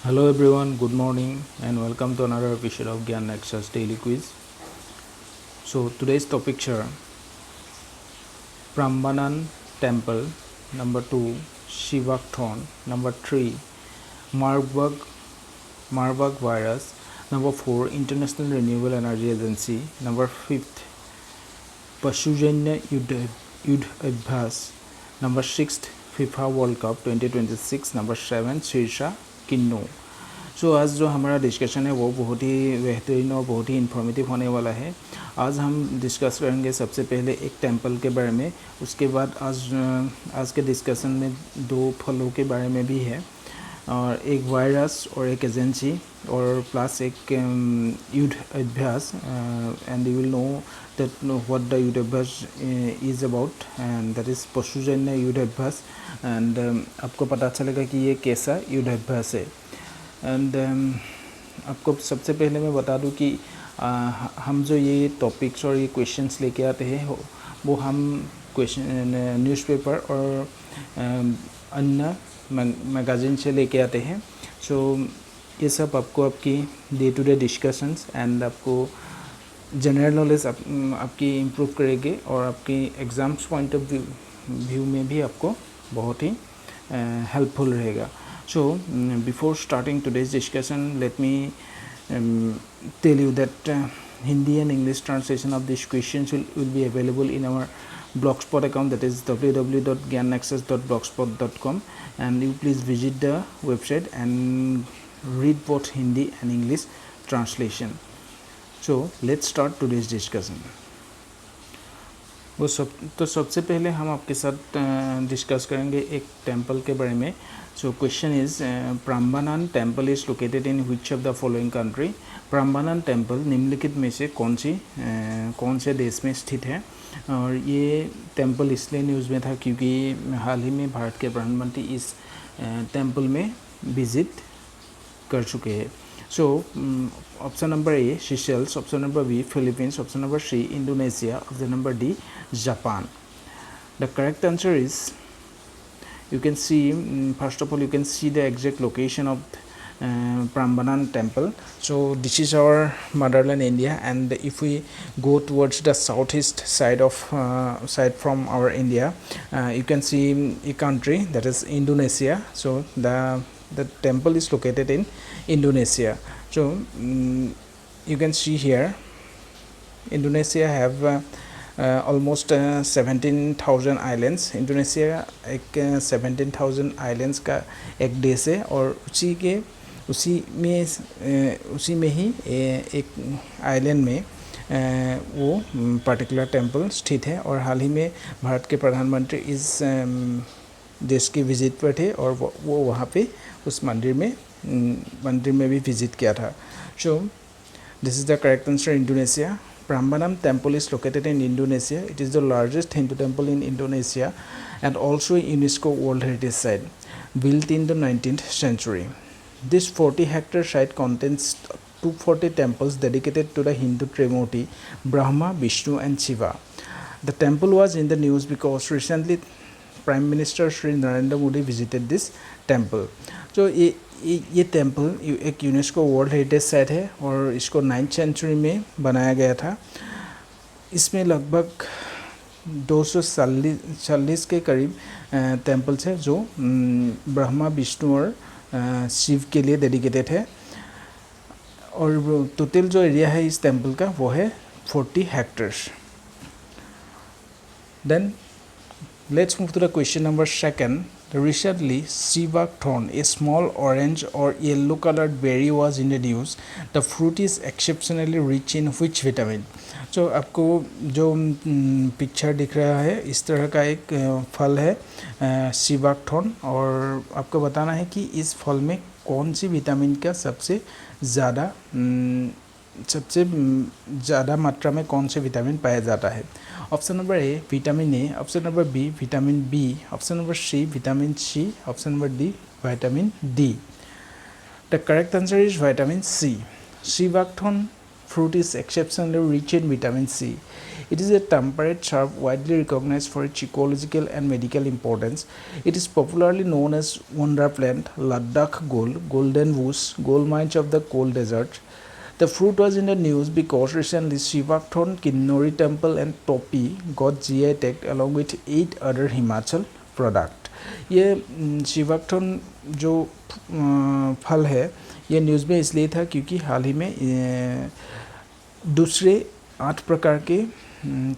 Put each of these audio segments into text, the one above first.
Hello everyone, good morning and welcome to another episode of Gyan Nexus Daily Quiz. So today's topics are Prambanan Temple, number 2 Shivakthon, number 3 Marburg virus, number 4 International Renewable Energy Agency, number 5 Pashujanya Yudh Abhyas, number 6 FIFA World Cup 2026, number 7 Shirsha Kinno. सो आज जो हमारा discussion है वो बहुत ही बेहतरीन और बहुत ही informative होने वाला है। आज हम डिस्कस करेंगे सबसे पहले एक टेंपल के बारे में, उसके बाद आज के डिस्कशन में दो फलों के बारे में भी है, और एक वायरस और एक एजेंसी और प्लस एक युद्ध अभ्यास, and you will know that what the Yudh Abhyas is about, and that is Pashujanya Yudh अभ्यास। एंड आपको पता चलेगा कि ये कैसा युद्ध अभ्यास है। एंड आपको सबसे पहले मैं बता दूं कि हम जो ये टॉपिक्स और ये क्वेश्चंस लेके आते हैं वो हम क्वेश्चन न्यूज़पेपर और अन्य मैगज़ीन से लेके आते हैं। सो ये सब आपको आपकी day to day discussions and आपको जनरल नॉलेज आपकी इम्प्रूव करेगी और आपकी एग्ज़ाम्स पॉइंट ऑफ व्यू में भी आपको बहुत ही हेल्पफुल रहेगा। So before starting today's discussion, let me tell you that Hindi and English translation of these questions will be available in our blogspot account, that is www.gyannexus.blogspot.com, and you please visit the website and read both Hindi and English translation. So let's start today's discussion. सबसे पहले हम आपके साथ discuss करेंगे एक temple के बारे में। So question is Prambanan temple is located in which of the following country. Prambanan temple निम्नलिखित में से कौन से देश में स्थित है। और ये टेंपल इसलिए न्यूज़ में था क्योंकि हाल ही में भारत के प्रधानमंत्री इस टेंपल में विजिट कर चुके हैं। So option number A Seychelles, option number B Philippines, option number C Indonesia, option number D Japan. The correct answer is, you can see first of all you can see the exact location of Prambanan temple. So this is our motherland India, and if we go towards the southeast side from our India, you can see a country that is Indonesia. So the temple is located in Indonesia. So you can see here Indonesia have almost 17,000 islands. Indonesia एक 17,000 islands का एक देश है, और उसी में ही एक island में वो पर्टिकुलर टेंपल स्थित है। और हाल ही में भारत के प्रधानमंत्री इस देश की विजिट पर थे और वो वहाँ पे उस मंदिर में भी विजिट किया था। So this is the correct answer, Indonesia. Prambanan temple is located in Indonesia. It is the largest Hindu temple in Indonesia and also a UNESCO World Heritage Site, built in the 19th century. This 40-hectare site contains 240 temples dedicated to the Hindu Trimurti, Brahma, Vishnu and Shiva. The temple was in the news because recently Prime Minister Shri Narendra Modi visited this temple. So ये temple एक UNESCO world heritage site है और इसको 9th century में बनाया गया था। इसमें लगभग 240 के करीब टेंपल्स है जो ब्रह्मा, विष्णु और शिव के लिए डेडिकेटेड है। और टोटल जो एरिया है इस टेंपल का वो है 40 hectares. Then let's move to the question number 2. Recently, Shivakthon, a small orange or yellow colored berry, was in the news. The fruit is exceptionally rich in which vitamin? So आपको जो picture दिख रहा है इस तरह का एक फल है शिवाकथॉन, और आपको बताना है कि इस फल में कौन सी विटामिन का सबसे ज़्यादा मात्रा में कौन से विटामिन पाया जाता है। Option number A vitamin A, option number B vitamin B, option number C vitamin C, option number D vitamin D. The correct answer is vitamin C. Sea buckthorn fruit is exceptionally rich in vitamin C. It is a temperate shrub widely recognized for its ecological and medical importance. It is popularly known as wonder plant, Ladakh gold, golden bush, gold mines of the cold desert. The fruit was in the news because recently Shivakthon, Kinnori Temple and Topi got GI tagged along with 8 other Himachal product. ये शिवाक्थन जो फल है ये news में इसलिए था क्योंकि हाल ही में दूसरे 8 प्रकार के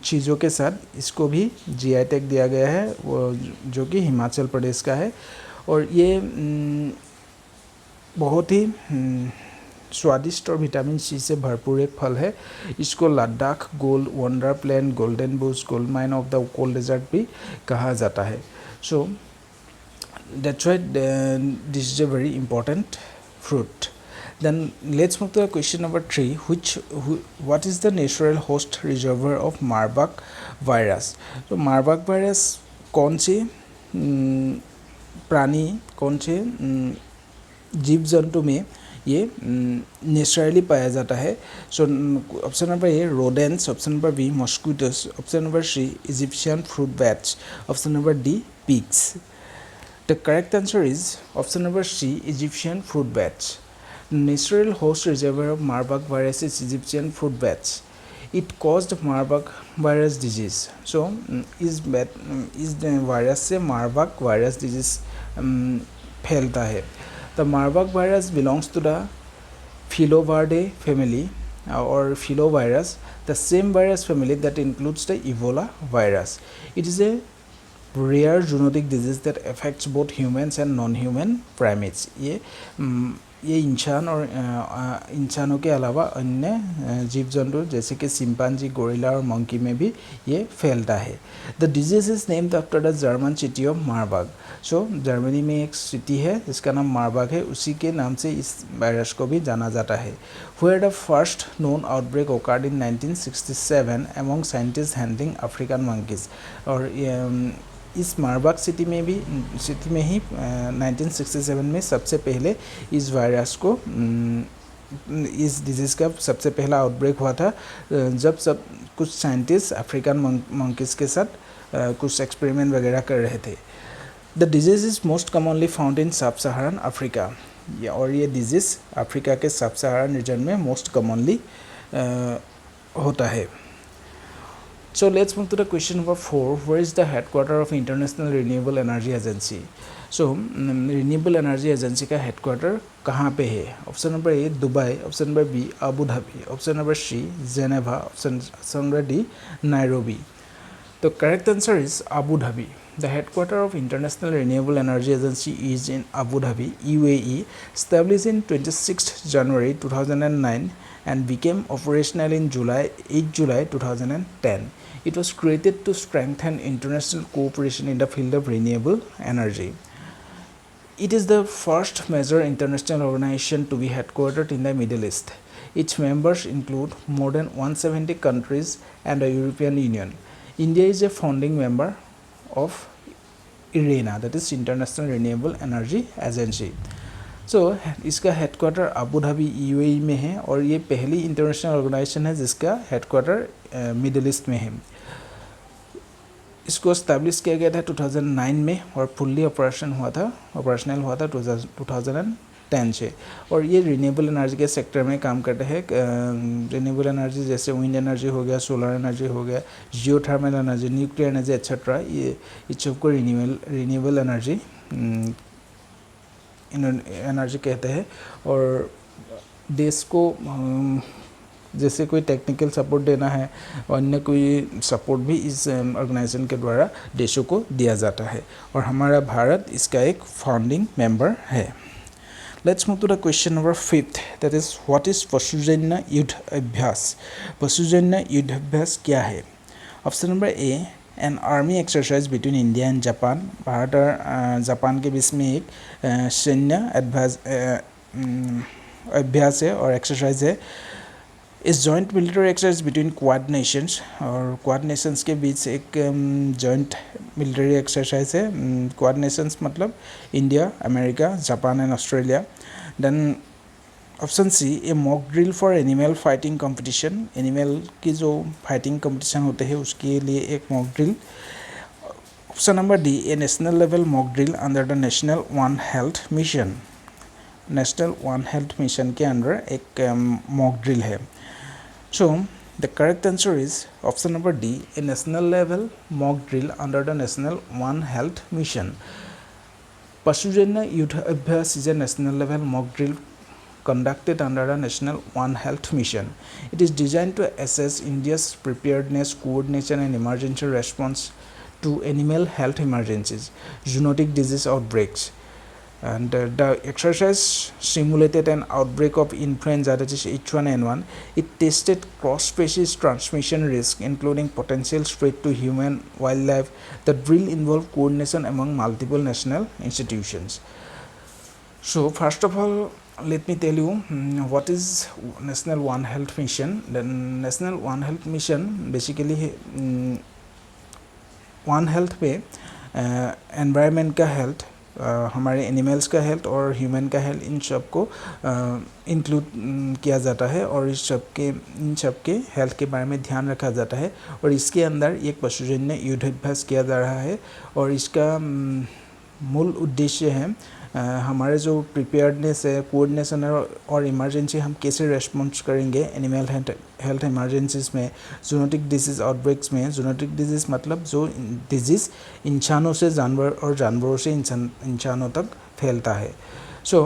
चीज़ों के साथ इसको भी जीआई टैग दिया गया है वो जो कि हिमाचल प्रदेश का है और ये बहुत ही स्वादिष्ट और विटामिन सी से भरपूर एक फल है। इसको Ladakh gold wonder plant golden bush gold mine of the cold desert भी कहा जाता है। So that's why this is a very important fruit. Then let's move to question number 3, what is the natural host reservoir of Marburg virus? तो Marburg virus कौन से प्राणी कौन से जीव जंतु में ये नेचुरली पाया जाता है? So option number A rodents, option number B mosquitoes, option number C Egyptian fruit bats, option number D pigs. The correct answer is option number C Egyptian fruit bats. Natural host reservoir of Marburg virus is Egyptian fruit bats. It caused Marburg virus disease. So, इस virus से Marburg virus disease फैलता है। The Marburg virus belongs to the Filovirdae family or filovirus, the same virus family that includes the Ebola virus. It is a rare zoonotic disease that affects both humans and non-human primates. ये इंसान और इंसानों के अलावा अन्य जीव जंतु जैसे कि चिंपांजी गोरिल्ला और मंकी में भी ये फैलता है। The disease is named after the German city of Marburg. So Germany में एक सिटी है जिसका नाम मार्बर्ग है, उसी के नाम से इस वायरस को भी जाना जाता है। Where the first known outbreak occurred in 1967 among scientist handling African monkeys. और इस मार्बर्ग सिटी में ही 1967 में सबसे पहले इस वायरस को इस डिजीज़ का सबसे पहला आउटब्रेक हुआ था जब कुछ साइंटिस्ट अफ्रीकन मंकीज़ के साथ कुछ एक्सपेरिमेंट वगैरह कर रहे थे। The disease is most commonly found in सब सहारन अफ्रीका। और ये डिजीज़ अफ्रीका के सब सहारन रीजन में मोस्ट कॉमनली होता है। So let's move to the question number 4. Where is the headquarter of International Renewable Energy Agency? So Renewable Energy Agency का headquarter कहाँ पे है? Option number A Dubai, option number B Abu Dhabi, option number C Geneva, option number D Nairobi. तो correct answer is Abu Dhabi. The headquarter of International Renewable Energy Agency is in Abu Dhabi, UAE, established in 26th January 2009 and became operational in 8 July 2010. It was created to strengthen international cooperation in the field of renewable energy. It is the first major international organization to be headquartered in the Middle East. Its members include more than 170 countries and the European Union. India is a founding member of IRENA, that is International Renewable Energy Agency. So इसका headquarter Abu Dhabi UAE में है और ये पहली international organisation है जिसका headquarter middle east में है। इसको एस्टैब्लिश किया गया था 2009 में और फुल्ली ऑपरेशनल हुआ था 2010 से। और ये रिन्यूएबल एनर्जी के सेक्टर में काम करते हैं। रिन्यूएबल एनर्जी जैसे विंड एनर्जी हो गया, सोलर एनर्जी हो गया, geothermal energy, nuclear energy etcetera, ये इस सबको रिन्यूएबल एनर्जी कहते हैं। और देश को जैसे कोई टेक्निकल सपोर्ट देना है और अन्य कोई सपोर्ट भी इस ऑर्गेनाइजेशन के द्वारा देशों को दिया जाता है और हमारा भारत इसका एक फाउंडिंग मेंबर है। Let's move to the question number 5, that is what is Pashujanya Yudh Abhyas. Pashujanya Yudh Abhyas क्या है? Option number A an army exercise between India and Japan. Bharat और जापान के बीच में एक सैन्य अभ्यास है और एक्सरसाइज है। इस joint military exercise between quad nations, और क्वाड नेशंस के बीच एक जॉइंट मिलिट्री एक्सरसाइज है। क्वाड नेशंस मतलब India, America, Japan and Australia. Then option C a mock drill for animal fighting competition, animal की जो फाइटिंग कंपटीशन होते हैं उसके लिए एक mock drill. Option number D a national level mock drill under the national one health mission, national one health mission के under एक mock drill है। So the correct answer is option number D a national level mock drill under the national one health mission. Pashujanya Yudh Abhyas is a national level mock drill conducted under the National One Health Mission. It is designed to assess India's preparedness, coordination and emergency response to animal health emergencies, zoonotic disease outbreaks. And the exercise simulated an outbreak of influenza, that is H1N1. It tested cross-species transmission risk, including potential spread to human, wildlife. The drill involved coordination among multiple national institutions. So first of all, let me tell you what is National One Health Mission. The National One Health Mission basically One Health पे environment का health, हमारे animals का health और human का health, इन सब को include किया जाता है और इन सब के हेल्थ के बारे में ध्यान रखा जाता है। और इसके अंदर एक पशुजन्य युद्धाभ्यास किया जा रहा है और इसका मूल उद्देश्य है हमारे जो प्रिपेयर्डनेस है, कोऑर्डिनेशन और इमरजेंसी हम कैसे रेस्पॉन्स करेंगे एनिमल हेल्थ इमरजेंसीज में, जूनोटिक डिजीज़ आउटब्रेक्स में। जूनोटिक डिजीज़ मतलब जो डिजीज़ इंसानों से जानवर और जानवरों से इंसानों तक फैलता है। सो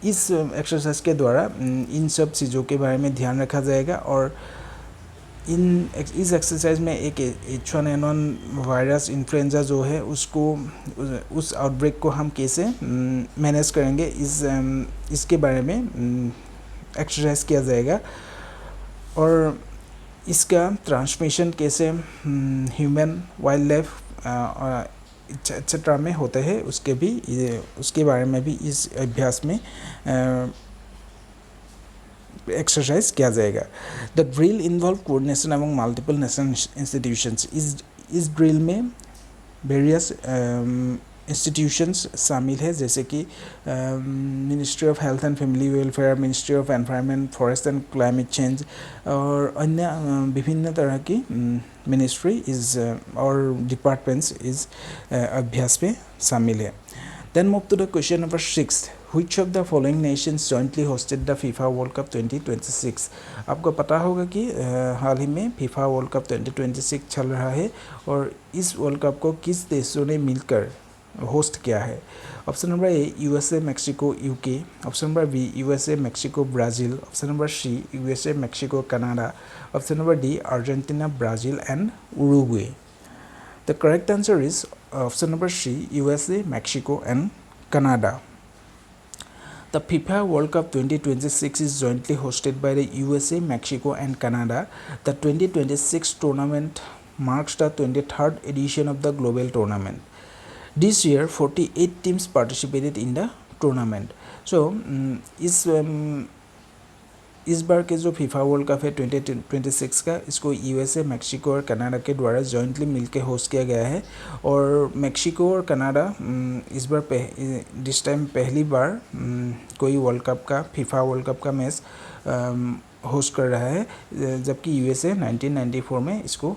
इस एक्सरसाइज के द्वारा इन सब चीज़ों के बारे में ध्यान रखा जाएगा और इस एक्सरसाइज में एक H1N1 वायरस इन्फ्लुएंजा जो है उसको उस आउटब्रेक को हम कैसे मैनेज करेंगे इसके बारे में एक्सरसाइज किया जाएगा और इसका ट्रांसमिशन कैसे ह्यूमन, वाइल्ड लाइफ एक्सेट्रा में होते हैं उसके बारे में भी इस अभ्यास में एक्सरसाइज किया जाएगा। The drill involve coordination among multiple national institutions. इस ड्रिल में वेरियस इंस्टीट्यूशंस शामिल है जैसे कि ministry of health and family welfare, ministry of environment, forest and climate change और अन्य विभिन्न तरह की मिनिस्ट्री और डिपार्टमेंट्स इस अभ्यास में शामिल है। Then move to the question number 6. Which of the following nations jointly hosted the FIFA World Cup 2026? आपको पता होगा कि हाल ही में FIFA World Cup 2026 चल रहा है और इस वर्ल्ड कप को किस देशों ने मिलकर होस्ट किया है। Option number A USA, Mexico, UK। Option number B USA, Mexico, Brazil. Option number C USA, Mexico, Canada. Option number D Argentina, Brazil and Uruguay. The correct answer is option number C, USA, Mexico and Canada. The FIFA World Cup 2026 is jointly hosted by the USA, Mexico and Canada. The 2026 tournament marks the 23rd edition of the global tournament. This year, 48 teams participated in the tournament. So, इस बार के जो FIFA world cup है 2026 का, इसको USA, Mexico और Canada के द्वारा jointly मिलके होस्ट किया गया है और मैक्सिको और कनाडा इस बार दिस टाइम पहली बार कोई वर्ल्ड कप का फीफा वर्ल्ड कप का मैच होस्ट कर रहा है, जबकि USA 1994 में इसको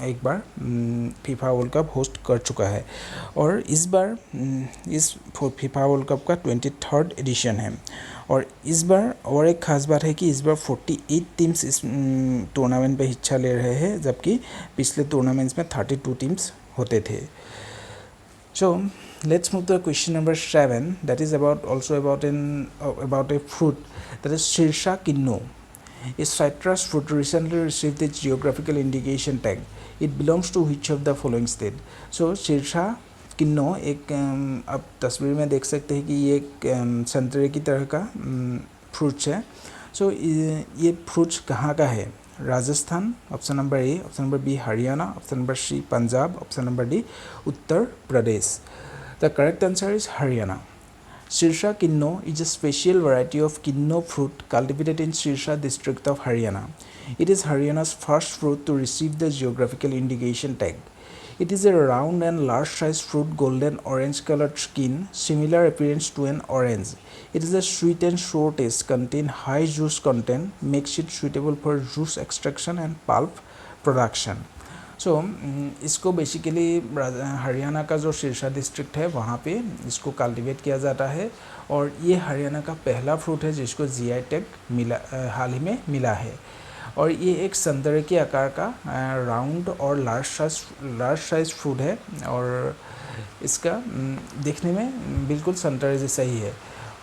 एक बार फीफा वर्ल्ड कप होस्ट कर चुका है और इस बार इस फीफा वर्ल्ड कप का 23rd एडिशन है। और इस बार और एक ख़ास बात है कि इस बार 48 टीम्स इस टूर्नामेंट पे हिस्सा ले रहे हैं, जबकि पिछले टूर्नामेंट्स में 32 टीम्स होते थे। So let's move to question number 7. That is about a fruit, that is Shirsha Kinno. A citrus fruit recently received its geographical indication tag. It belongs to which of the following state? So Shirsha kinnow एक आप तस्वीर में देख सकते हैं कि ये एक संतरे की तरह का फ्रूट्स है। सो ये फ्रूट्स कहाँ का है? Rajasthan, option number A. Option number B Haryana, option number C Punjab, option number D Uttar Pradesh. The correct answer is Haryana. Shirsha Kinno is a special variety of Kinno fruit cultivated in Shirsha district of Haryana. It is Haryana's first fruit to receive the geographical indication tag. It is a round and large sized fruit, golden orange colored skin, similar appearance to an orange. It is a sweet and sour taste, contain high juice content, makes it suitable for juice extraction and pulp production. सो इसको basically Haryana का जो Sirsa district है वहाँ पे इसको cultivate किया जाता है और ये हरियाणा का पहला फ्रूट है जिसको जीआई टैग मिला हाल ही में मिला है और ये एक संतरे के आकार का राउंड और लार्ज साइज फ्रूट है और इसका देखने में बिल्कुल संतरे जैसा ही है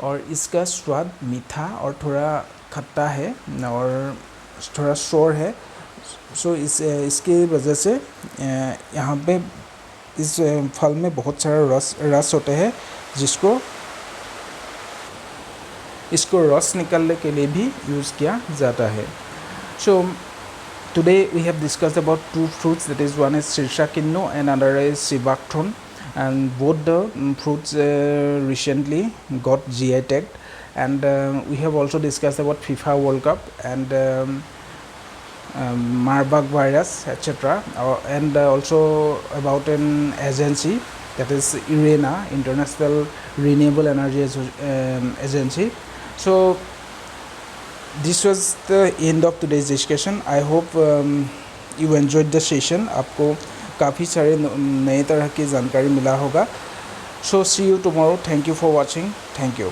और इसका स्वाद मीठा और थोड़ा खट्टा है और थोड़ा सोर है। सो इसके वजह से यहाँ पे इस फल में बहुत सारा रस होते हैं जिसको इसको रस निकालने के लिए भी यूज़ किया जाता है। So today we have discussed about two fruits, that is one is Sirsa kinnow and other is sea buckthorn and both the fruits recently got GI tagged and we have also discussed about FIFA World Cup and Marburg virus etc. And also about an agency that is IRENA, International Renewable Energy Agency. So this was the end of today's discussion. I hope you enjoyed the session. आपको काफ़ी सारे नए तरह की जानकारी मिला होगा. So see you tomorrow. Thank you for watching. Thank you.